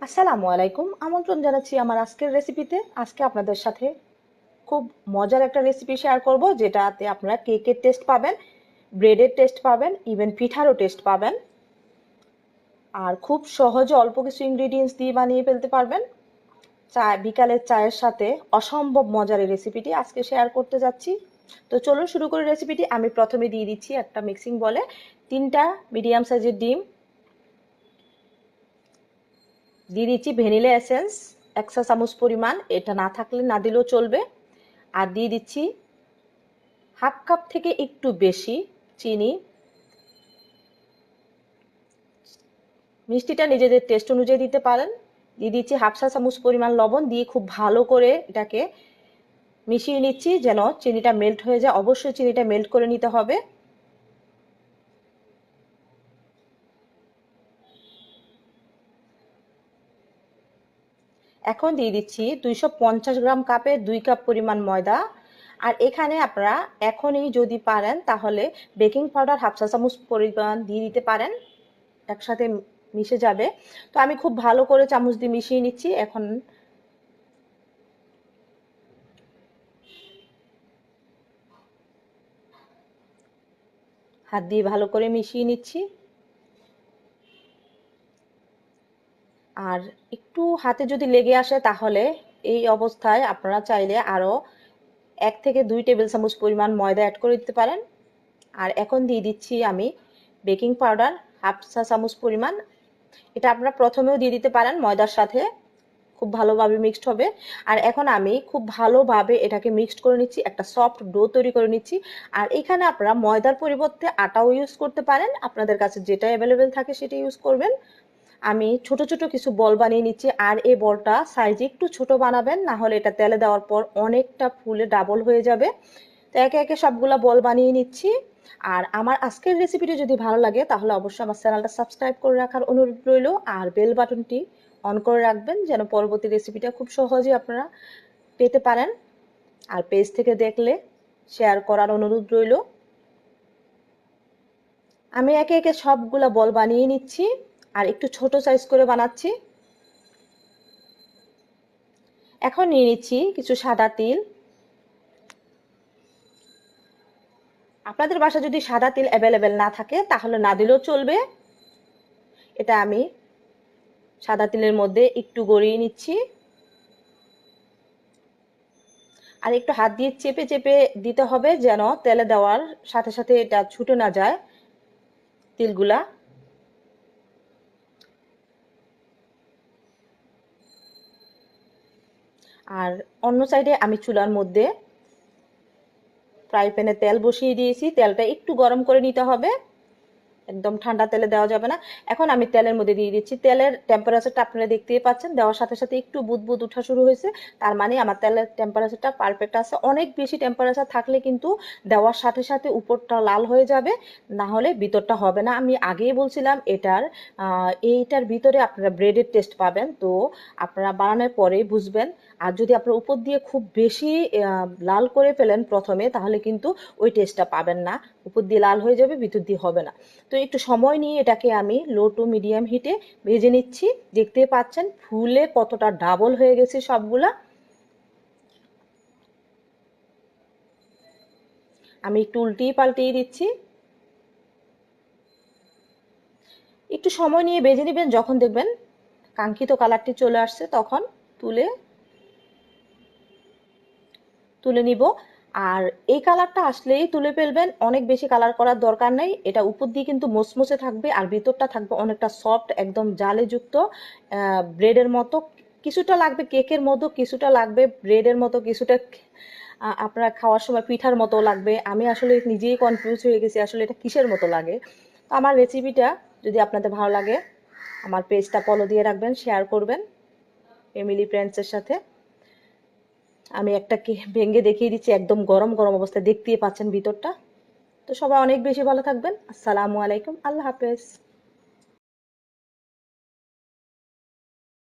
আসসালামু আলাইকুম। আমন্ত্রণ জানাচ্ছি আমার আজকের রেসিপিতে। আজকে আপনাদের সাথে খুব মজার একটা রেসিপি শেয়ার করব, যেটাতে আপনারা কেকের টেস্ট পাবেন, ব্রেডের টেস্ট পাবেন, ইভেন পিঠারও টেস্ট পাবেন। আর খুব সহজে অল্প কিছু ইনগ্রিডিয়েন্টস দিয়ে বানিয়ে ফেলতে পারবেন। বিকালের চায়ের সাথে অসম্ভব মজার এই রেসিপিটি আজকে শেয়ার করতে যাচ্ছি। তো চলুন শুরু করি রেসিপিটি। আমি প্রথমে দিয়ে দিচ্ছি একটা মিক্সিং বলে 3টা মিডিয়াম সাইজের ডিম, দিয়ে দিচ্ছি ভ্যানিলা এসেন্স 1 চা চামচ পরিমাণ, এটা না থাকলে না দিলেও চলবে। আর দিয়ে দিচ্ছি হাফ কাপ থেকে একটু বেশি চিনি। মিষ্টিটা নিজেদের টেস্ট অনুযায়ী দিতে পারেন। দিয়ে দিচ্ছি 1/2 চা চামচ পরিমাণ লবণ, দিয়ে খুব ভালো করে এটাকে মিশিয়ে নিচ্ছি যেন চিনিটা মেল্ট হয়ে যায়। অবশ্যই চিনিটা মেল্ট করে নিতে হবে। এখন দিয়ে দিচ্ছি 250 গ্রাম কাপে 2 কাপ পরিমাণ ময়দা। আর এখানে আপনারা এখনই যদি পারেন তাহলে বেকিং পাউডার 1/2 চা চামচ পরিমাণ দিয়ে দিতে পারেন, একসাথে মিশে যাবে। তো আমি খুব ভালো করে চামচ দিয়ে মিশিয়ে নিচ্ছি। এখন হাত দিয়ে ভালো করে মিশিয়ে নিচ্ছি। আর একটু হাতে যদি লেগে আসে তাহলে এই অবস্থায় আপনারা চাইলে আরও 1 থেকে 2 টেবিল চামচ পরিমাণ ময়দা অ্যাড করে দিতে পারেন। আর এখন দিয়ে দিচ্ছি আমি বেকিং পাউডার 1/2 চা চামচ পরিমাণ। এটা আপনারা প্রথমেও দিয়ে দিতে পারেন ময়দার সাথে, খুব ভালোভাবে মিক্সড হবে। আর এখন আমি খুব ভালোভাবে এটাকে মিক্সড করে নিচ্ছি, একটা সফট ডো তৈরি করে নিচ্ছি। আর এখানে আপনারা ময়দার পরিবর্তে আটাও ইউজ করতে পারেন, আপনাদের কাছে যেটা অ্যাভেলেবেল থাকে সেটা ইউজ করবেন। আমি ছোট ছোট কিছু বল বানিয়ে নিচ্ছি। আর এই বলটা সাইজে একটু ছোট বানাবেন, না হলে এটা তেলে দেওয়ার পর অনেকটা ফুলে ডাবল হয়ে যাবে। তো একে একে সবগুলা বল বানিয়ে নিচ্ছি। আর আমার আজকের রেসিপিটি যদি ভালো লাগে তাহলে অবশ্যই আমার চ্যানেলটা সাবস্ক্রাইব করে রাখার অনুরোধ রইল। আর বেল বাটনটি অন করে রাখবেন যেন পরবর্তী রেসিপিটা খুব সহজেই আপনারা পেতে পারেন। আর পেজ থেকে দেখলে শেয়ার করার অনুরোধ রইল। আমি একে একে সবগুলা বল বানিয়ে নিচ্ছি আর একটু ছোট সাইজ করে বানাচ্ছি। এখন নিয়ে নিচ্ছি কিছু সাদা তিল। আপনাদের বাসায় যদি সাদা তিল অ্যাভেলেবেল না থাকে তাহলে না দিলেও চলবে। এটা আমি সাদা তিলের মধ্যে একটু গড়িয়ে নিচ্ছি। আর একটু হাত দিয়ে চেপে চেপে দিতে হবে যেন তেলে দেওয়ার সাথে সাথে এটা ছুটে না যায় তিলগুলা। আর অন্য সাইডে আমি চুলার মধ্যে ফ্রাই প্যানে তেল বসিয়ে দিয়েছি, তেলটা একটু গরম করে নিতে হবে, একদম ঠান্ডা তেলে দেওয়া যাবে না। এখন আমি তেলের মধ্যে দিয়ে দিচ্ছি। তেলের টেম্পারেচারটা আপনারা দেখতেই পাচ্ছেন, দেওয়ার সাথে সাথে একটু বুদবুদ উঠা শুরু হয়েছে, তার মানে আমার তেলের টেম্পারেচারটা পারফেক্ট আছে। অনেক বেশি টেম্পারেচার থাকলে কিন্তু দেওয়ার সাথে সাথে উপরটা লাল হয়ে যাবে, না হলে ভিতরটা হবে না। আমি আগেই বলছিলাম এইটার ভিতরে আপনারা ব্রেডের টেস্ট পাবেন, তো আপনারা বানানোর পরেই বুঝবেন। আর যদি আপনারা উপর দিয়ে খুব বেশি লাল করে ফেলেন প্রথমে তাহলে কিন্তু ওই টেস্টটা পাবেন না, উপর দিয়ে লাল হয়ে যাবে, ভিতর দিয়ে হবে না। তো একটু সময় নিয়ে এটাকে আমি লো টু মিডিয়াম হিটে ভেজে নিচ্ছি। দেখতে পাচ্ছেন ফুলে কতটা ডাবল হয়ে গেছে সবগুলা। আমি একটু উল্টিয়ে পাল্টিয়ে দিচ্ছি। একটু সময় নিয়ে ভেজে নেবেন, যখন দেখবেন কাঙ্ক্ষিত কালারটি চলে আসছে তখন তুলে তুলে নিব। আর এই কালারটা আসলেই তুলে ফেলবেন, অনেক বেশি কালার করার দরকার নেই। এটা উপর দিয়ে কিন্তু মোচমোচে থাকবে আর ভিতরটা থাকবে অনেকটা সফট, একদম জালেযুক্ত ব্রেডের মতো। কিছুটা লাগবে কেকের মতো, কিছুটা লাগবে ব্রেডের মতো, কিছুটা আপনার খাওয়ার সময় পিঠার মতো লাগবে। আমি আসলে নিজেই কনফিউজ হয়ে গেছি আসলে এটা কিসের মতো লাগে। তো আমার রেসিপিটা যদি আপনাদের ভালো লাগে আমার পেজটা ফলো দিয়ে রাখবেন, শেয়ার করবেন ফ্যামিলি ফ্রেন্ডসের সাথে। আমি একটা ভেঙে দেখিয়ে দিচ্ছি, একদম গরম গরম অবস্থায়, দেখতেই পাচ্ছেন ভিতরটা। তো সবাই অনেক বেশি ভালো থাকবেন। আসসালামু আলাইকুম, আল্লাহ হাফেজ।